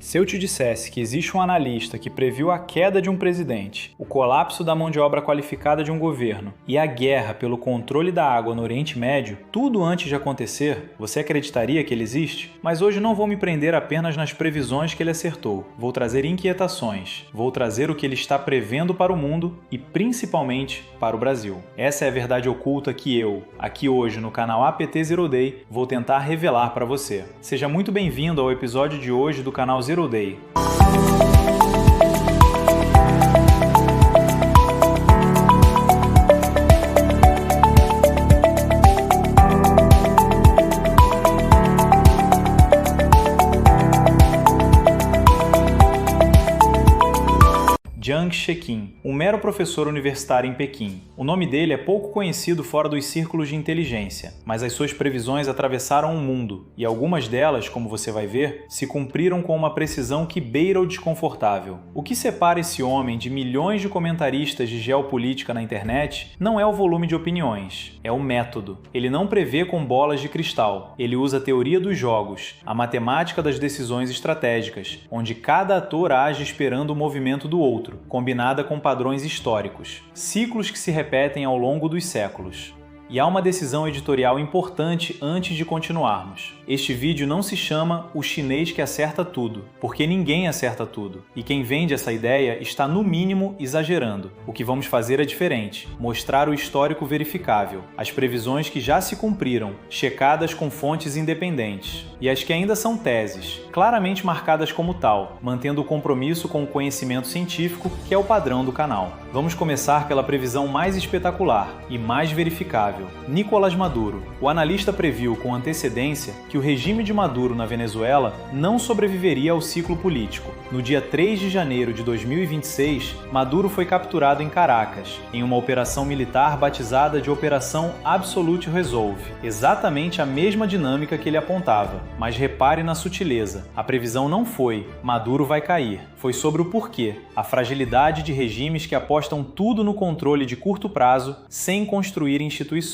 Se eu te dissesse que existe um analista que previu a queda de um presidente, o colapso da mão de obra qualificada de um governo e a guerra pelo controle da água no Oriente Médio, tudo antes de acontecer, você acreditaria que ele existe? Mas hoje não vou me prender apenas nas previsões que ele acertou. Vou trazer inquietações, vou trazer o que ele está prevendo para o mundo e principalmente para o Brasil. Essa é a verdade oculta que eu, aqui hoje no canal APT Zero Day, vou tentar revelar para você. Seja muito bem-vindo ao episódio de hoje do canal Zero Day. Jiang Sheqin, um mero professor universitário em Pequim. O nome dele é pouco conhecido fora dos círculos de inteligência, mas as suas previsões atravessaram o mundo, e algumas delas, como você vai ver, se cumpriram com uma precisão que beira o desconfortável. O que separa esse homem de milhões de comentaristas de geopolítica na internet não é o volume de opiniões, é o método. Ele não prevê com bolas de cristal, ele usa a teoria dos jogos, a matemática das decisões estratégicas, onde cada ator age esperando o movimento do outro, combinada com padrões históricos, ciclos que se repetem ao longo dos séculos. E há uma decisão editorial importante antes de continuarmos. Este vídeo não se chama O Chinês que Acerta Tudo, porque ninguém acerta tudo. E quem vende essa ideia está no mínimo exagerando. O que vamos fazer é diferente, mostrar o histórico verificável, as previsões que já se cumpriram, checadas com fontes independentes, e as que ainda são teses, claramente marcadas como tal, mantendo o compromisso com o conhecimento científico, que é o padrão do canal. Vamos começar pela previsão mais espetacular e mais verificável. Nicolás Maduro. O analista previu com antecedência que o regime de Maduro na Venezuela não sobreviveria ao ciclo político. No dia 3 de janeiro de 2026, Maduro foi capturado em Caracas, em uma operação militar batizada de Operação Absolute Resolve. Exatamente a mesma dinâmica que ele apontava, mas repare na sutileza. A previsão não foi Maduro vai cair, foi sobre o porquê, a fragilidade de regimes que apostam tudo no controle de curto prazo sem construir instituições.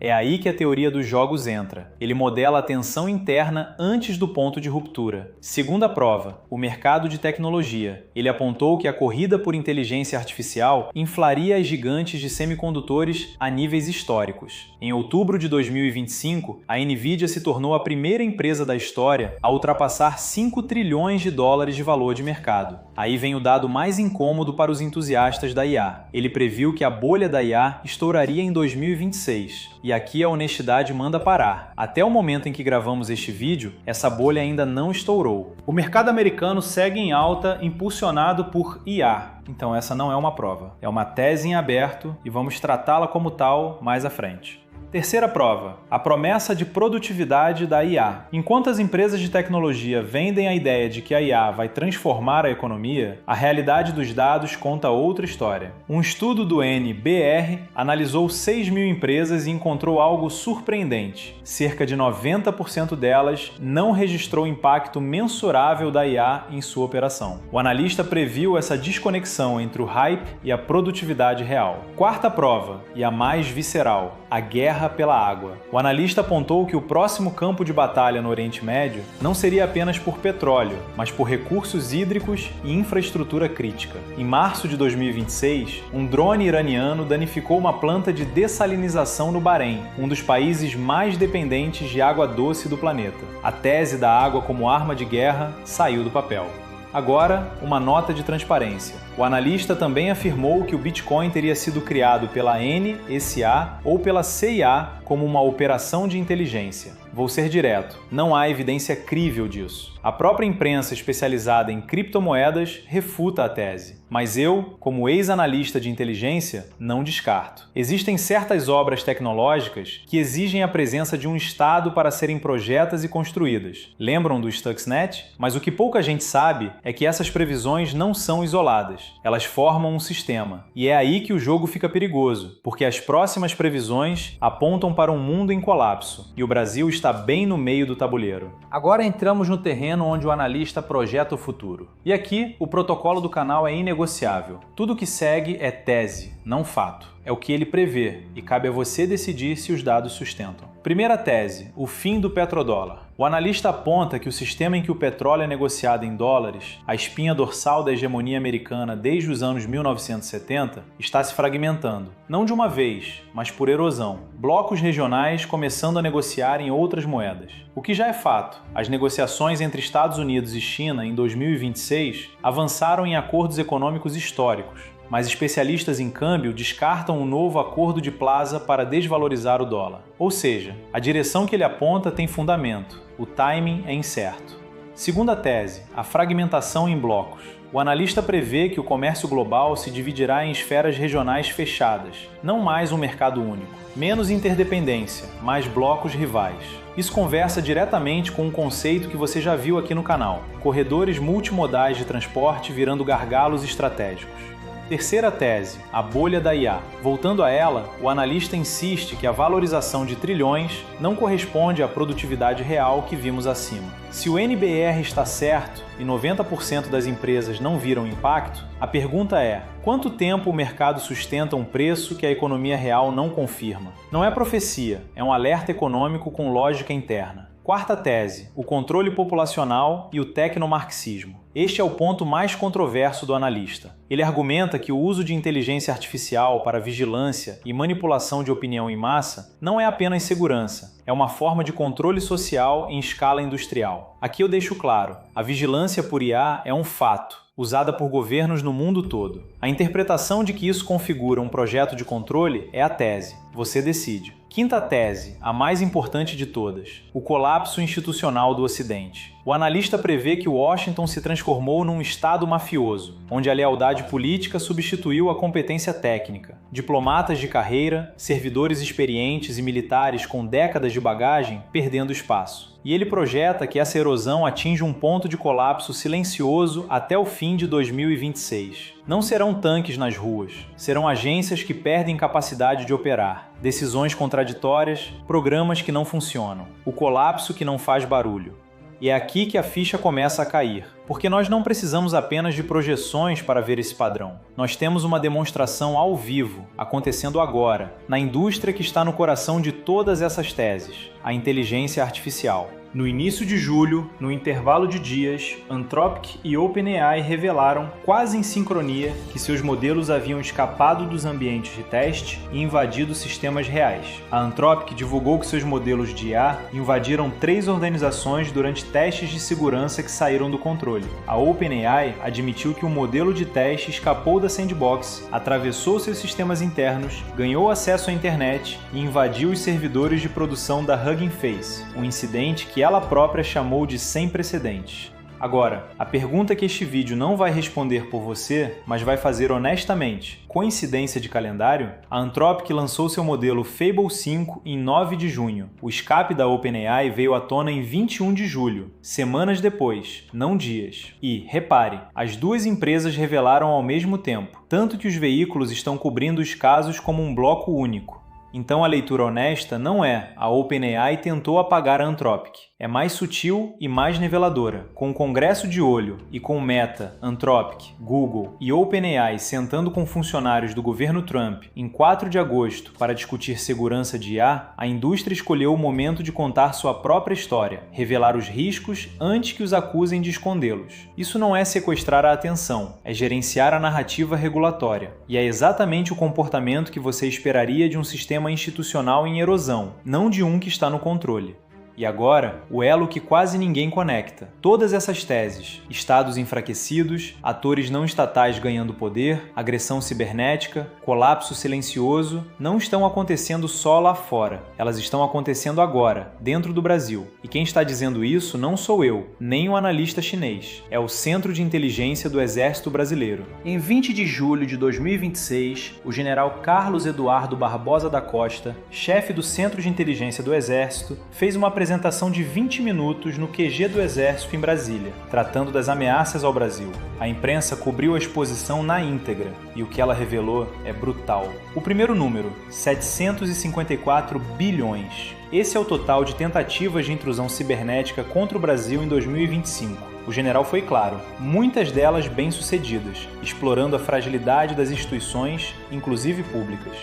É aí que a teoria dos jogos entra. Ele modela a tensão interna antes do ponto de ruptura. Segunda prova, o mercado de tecnologia. Ele apontou que a corrida por inteligência artificial inflaria as gigantes de semicondutores a níveis históricos. Em outubro de 2025, a Nvidia se tornou a primeira empresa da história a ultrapassar 5 trilhões de dólares de valor de mercado. Aí vem o dado mais incômodo para os entusiastas da IA. Ele previu que a bolha da IA estouraria em 2026. E aqui a honestidade manda parar. Até o momento em que gravamos este vídeo, essa bolha ainda não estourou. O mercado americano segue em alta, impulsionado por IA. Então essa não é uma prova. É uma tese em aberto e vamos tratá-la como tal mais à frente. Terceira prova, a promessa de produtividade da IA. Enquanto as empresas de tecnologia vendem a ideia de que a IA vai transformar a economia, a realidade dos dados conta outra história. Um estudo do NBR analisou 6.000 empresas e encontrou algo surpreendente. Cerca de 90% delas não registrou impacto mensurável da IA em sua operação. O analista previu essa desconexão entre o hype e a produtividade real. Quarta prova, e a mais visceral, a guerra pela água. O analista apontou que o próximo campo de batalha no Oriente Médio não seria apenas por petróleo, mas por recursos hídricos e infraestrutura crítica. Em março de 2026, um drone iraniano danificou uma planta de dessalinização no Bahrein, um dos países mais dependentes de água doce do planeta. A tese da água como arma de guerra saiu do papel. Agora, uma nota de transparência. O analista também afirmou que o Bitcoin teria sido criado pela NSA ou pela CIA como uma operação de inteligência. Vou ser direto, não há evidência crível disso. A própria imprensa especializada em criptomoedas refuta a tese, mas eu, como ex-analista de inteligência, não descarto. Existem certas obras tecnológicas que exigem a presença de um Estado para serem projetadas e construídas. Lembram do Stuxnet? Mas o que pouca gente sabe é que essas previsões não são isoladas. Elas formam um sistema. E é aí que o jogo fica perigoso, porque as próximas previsões apontam para um mundo em colapso, e o Brasil está bem no meio do tabuleiro. Agora entramos no terreno onde o analista projeta o futuro. E aqui, o protocolo do canal é inegociável. Tudo que segue é tese, não fato. É o que ele prevê, e cabe a você decidir se os dados sustentam. Primeira tese: o fim do petrodólar. O analista aponta que o sistema em que o petróleo é negociado em dólares, a espinha dorsal da hegemonia americana desde os anos 1970, está se fragmentando. Não de uma vez, mas por erosão. Blocos regionais começando a negociar em outras moedas. O que já é fato, as negociações entre Estados Unidos e China em 2026 avançaram em acordos econômicos históricos, mas especialistas em câmbio descartam um novo acordo de Plaza para desvalorizar o dólar. Ou seja, a direção que ele aponta tem fundamento, o timing é incerto. Segunda tese, a fragmentação em blocos. O analista prevê que o comércio global se dividirá em esferas regionais fechadas, não mais um mercado único. Menos interdependência, mais blocos rivais. Isso conversa diretamente com um conceito que você já viu aqui no canal: corredores multimodais de transporte virando gargalos estratégicos. Terceira tese, a bolha da IA. Voltando a ela, o analista insiste que a valorização de trilhões não corresponde à produtividade real que vimos acima. Se o NBR está certo e 90% das empresas não viram impacto, a pergunta é: quanto tempo o mercado sustenta um preço que a economia real não confirma? Não é profecia, é um alerta econômico com lógica interna. Quarta tese, o controle populacional e o tecnomarxismo. Este é o ponto mais controverso do analista. Ele argumenta que o uso de inteligência artificial para vigilância e manipulação de opinião em massa não é apenas segurança, é uma forma de controle social em escala industrial. Aqui eu deixo claro, a vigilância por IA é um fato, usada por governos no mundo todo. A interpretação de que isso configura um projeto de controle é a tese. Você decide. Quinta tese, a mais importante de todas: o colapso institucional do Ocidente. O analista prevê que Washington se transformou num estado mafioso, onde a lealdade política substituiu a competência técnica. Diplomatas de carreira, servidores experientes e militares com décadas de bagagem perdendo espaço. E ele projeta que essa erosão atinge um ponto de colapso silencioso até o fim de 2026. Não serão tanques nas ruas, serão agências que perdem capacidade de operar, decisões contraditórias, programas que não funcionam, o colapso que não faz barulho. E é aqui que a ficha começa a cair, porque nós não precisamos apenas de projeções para ver esse padrão. Nós temos uma demonstração ao vivo, acontecendo agora, na indústria que está no coração de todas essas teses, a inteligência artificial. No início de julho, no intervalo de dias, Anthropic e OpenAI revelaram, quase em sincronia, que seus modelos haviam escapado dos ambientes de teste e invadido sistemas reais. A Anthropic divulgou que seus modelos de IA invadiram 3 organizações durante testes de segurança que saíram do controle. A OpenAI admitiu que um modelo de teste escapou da sandbox, atravessou seus sistemas internos, ganhou acesso à internet e invadiu os servidores de produção da Hugging Face, um incidente que ela própria chamou de sem precedentes. Agora, a pergunta que este vídeo não vai responder por você, mas vai fazer honestamente: coincidência de calendário? A Anthropic lançou seu modelo Fable 5 em 9 de junho. O escape da OpenAI veio à tona em 21 de julho, semanas depois, não dias. E, repare, as duas empresas revelaram ao mesmo tempo, tanto que os veículos estão cobrindo os casos como um bloco único. Então a leitura honesta não é a OpenAI tentou apagar a Anthropic. É mais sutil e mais niveladora. Com o Congresso de olho e com Meta, Anthropic, Google e OpenAI sentando com funcionários do governo Trump em 4 de agosto para discutir segurança de IA, a indústria escolheu o momento de contar sua própria história, revelar os riscos antes que os acusem de escondê-los. Isso não é sequestrar a atenção, é gerenciar a narrativa regulatória. E é exatamente o comportamento que você esperaria de um sistema institucional em erosão, não de um que está no controle. E agora, o elo que quase ninguém conecta. Todas essas teses, estados enfraquecidos, atores não estatais ganhando poder, agressão cibernética, colapso silencioso, não estão acontecendo só lá fora. Elas estão acontecendo agora, dentro do Brasil. E quem está dizendo isso não sou eu, nem o analista chinês. É o Centro de Inteligência do Exército Brasileiro. Em 20 de julho de 2026, o general Carlos Eduardo Barbosa da Costa, chefe do Centro de Inteligência do Exército, fez uma apresentação de 20 minutos no QG do Exército em Brasília, tratando das ameaças ao Brasil. A imprensa cobriu a exposição na íntegra, e o que ela revelou é brutal. O primeiro número, 754 bilhões. Esse é o total de tentativas de intrusão cibernética contra o Brasil em 2025. O general foi claro, muitas delas bem-sucedidas, explorando a fragilidade das instituições, inclusive públicas.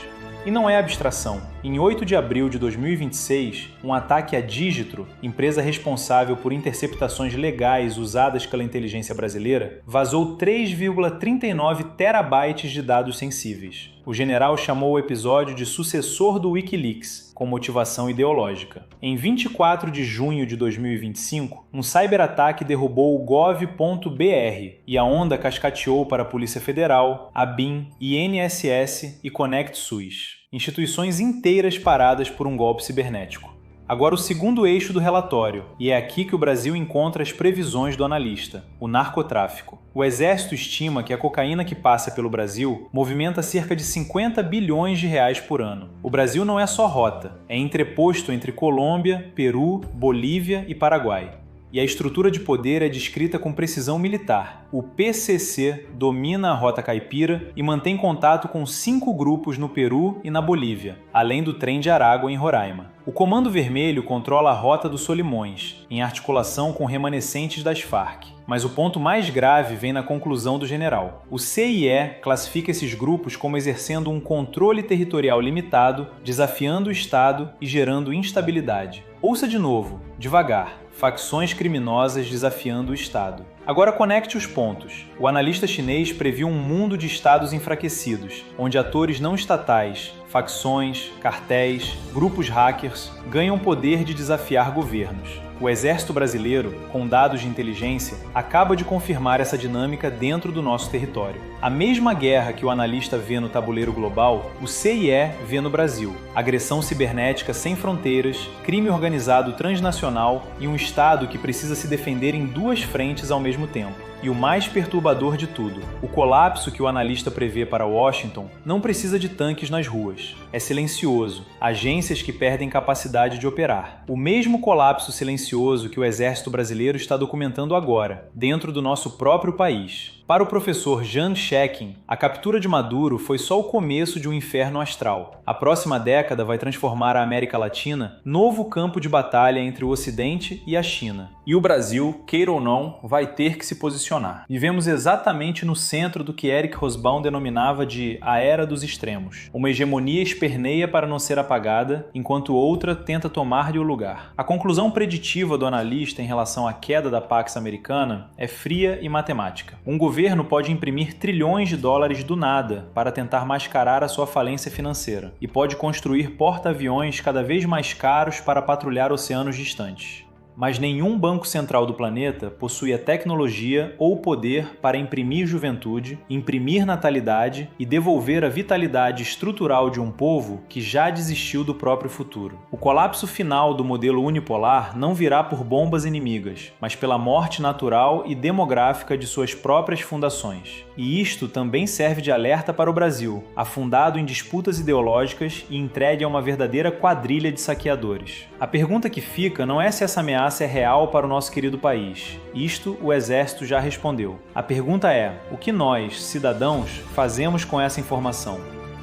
E não é abstração. Em 8 de abril de 2026, um ataque à Digitro, empresa responsável por interceptações legais usadas pela inteligência brasileira, vazou 3,39 terabytes de dados sensíveis. O general chamou o episódio de sucessor do Wikileaks, com motivação ideológica. Em 24 de junho de 2025, um cyberataque derrubou o gov.br e a onda cascateou para a Polícia Federal, a ABIN, INSS e ConnectSUS. Instituições inteiras paradas por um golpe cibernético. Agora o segundo eixo do relatório, e é aqui que o Brasil encontra as previsões do analista, o narcotráfico. O Exército estima que a cocaína que passa pelo Brasil movimenta cerca de 50 bilhões de reais por ano. O Brasil não é só rota, é entreposto entre Colômbia, Peru, Bolívia e Paraguai. E a estrutura de poder é descrita com precisão militar. O PCC domina a Rota Caipira e mantém contato com 5 grupos no Peru e na Bolívia, além do Trem de Aragua em Roraima. O Comando Vermelho controla a Rota dos Solimões, em articulação com remanescentes das Farc. Mas o ponto mais grave vem na conclusão do general. O CIE classifica esses grupos como exercendo um controle territorial limitado, desafiando o Estado e gerando instabilidade. Ouça de novo, devagar. Facções criminosas desafiando o Estado. Agora conecte os pontos. O analista chinês previu um mundo de estados enfraquecidos, onde atores não estatais, facções, cartéis, grupos hackers ganham poder de desafiar governos. O Exército Brasileiro, com dados de inteligência, acaba de confirmar essa dinâmica dentro do nosso território. A mesma guerra que o analista vê no tabuleiro global, o CIE vê no Brasil. Agressão cibernética sem fronteiras, crime organizado transnacional e um Estado que precisa se defender em 2 frentes ao mesmo tempo. E o mais perturbador de tudo, o colapso que o analista prevê para Washington não precisa de tanques nas ruas. É silencioso, agências que perdem capacidade de operar. O mesmo colapso silencioso que o Exército Brasileiro está documentando agora, dentro do nosso próprio país. Para o professor Jan Shekin, a captura de Maduro foi só o começo de um inferno astral. A próxima década vai transformar a América Latina novo campo de batalha entre o Ocidente e a China. E o Brasil, queira ou não, vai ter que se posicionar. Vivemos exatamente no centro do que Eric Hobsbawm denominava de a Era dos Extremos. Uma hegemonia esperneia para não ser apagada, enquanto outra tenta tomar-lhe o lugar. A conclusão preditiva do analista em relação à queda da Pax Americana é fria e matemática. Um governo pode imprimir trilhões de dólares do nada para tentar mascarar a sua falência financeira e pode construir porta-aviões cada vez mais caros para patrulhar oceanos distantes. Mas nenhum banco central do planeta possui a tecnologia ou o poder para imprimir juventude, imprimir natalidade e devolver a vitalidade estrutural de um povo que já desistiu do próprio futuro. O colapso final do modelo unipolar não virá por bombas inimigas, mas pela morte natural e demográfica de suas próprias fundações. E isto também serve de alerta para o Brasil, afundado em disputas ideológicas e entregue a uma verdadeira quadrilha de saqueadores. A pergunta que fica não é se essa ameaça é real para o nosso querido país. Isto o Exército já respondeu. A pergunta é: o que nós, cidadãos, fazemos com essa informação?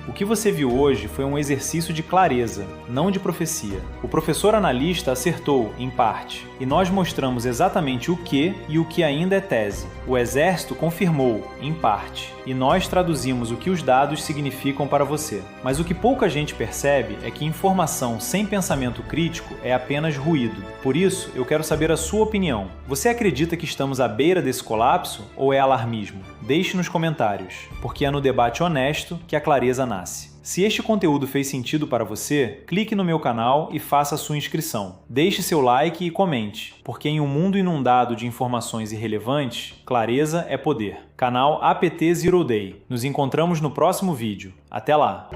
O que você viu hoje foi um exercício de clareza, não de profecia. O professor analista acertou, em parte, e nós mostramos exatamente o que e o que ainda é tese. O Exército confirmou, em parte, e nós traduzimos o que os dados significam para você. Mas o que pouca gente percebe é que informação sem pensamento crítico é apenas ruído. Por isso, eu quero saber a sua opinião. Você acredita que estamos à beira desse colapso ou é alarmismo? Deixe nos comentários, porque é no debate honesto que a clareza nasce. Se este conteúdo fez sentido para você, clique no meu canal e faça a sua inscrição. Deixe seu like e comente, porque em um mundo inundado de informações irrelevantes, clareza é poder. Canal APT Zero Day. Nos encontramos no próximo vídeo. Até lá!